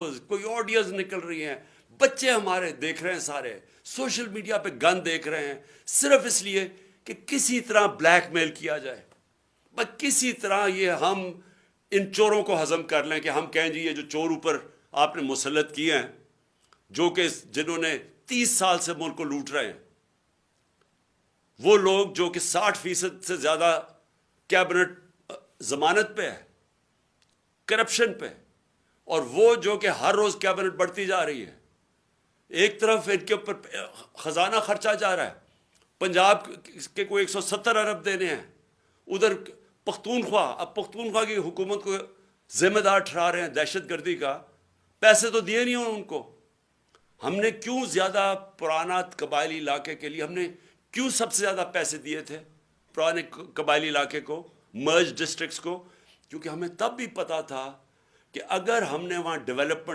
کوئی آڈیوز نکل رہی ہیں، بچے ہمارے دیکھ رہے ہیں، سارے سوشل میڈیا پہ گن دیکھ رہے ہیں، صرف اس لیے کہ کسی طرح بلیک میل کیا جائے، بس کسی طرح یہ ہم ان چوروں کو ہضم کر لیں کہ ہم کہیں جی یہ جو چور اوپر آپ نے مسلط کیے ہیں، جو کہ جنہوں نے 30 سال سے ملک کو لوٹ رہے ہیں، وہ لوگ جو کہ 60% سے زیادہ کیبنٹ ضمانت پہ ہے، کرپشن پہ، اور وہ جو کہ ہر روز کیبنٹ بڑھتی جا رہی ہے، ایک طرف ان کے اوپر خزانہ خرچہ جا رہا ہے، پنجاب کے کوئی 170 ارب دینے ہیں، ادھر پختونخوا، اب پختونخوا کی حکومت کو ذمہ دار ٹھہرا رہے ہیں دہشت گردی کا، پیسے تو دیے نہیں ہوں ان کو۔ ہم نے کیوں زیادہ پرانا قبائلی علاقے کے لیے ہم نے کیوں سب سے زیادہ پیسے دیے تھے پرانے قبائلی علاقے کو، مرج ڈسٹرکٹس کو؟ کیونکہ ہمیں تب بھی پتا تھا کہ اگر ہم نے وہاں ڈیولپمنٹ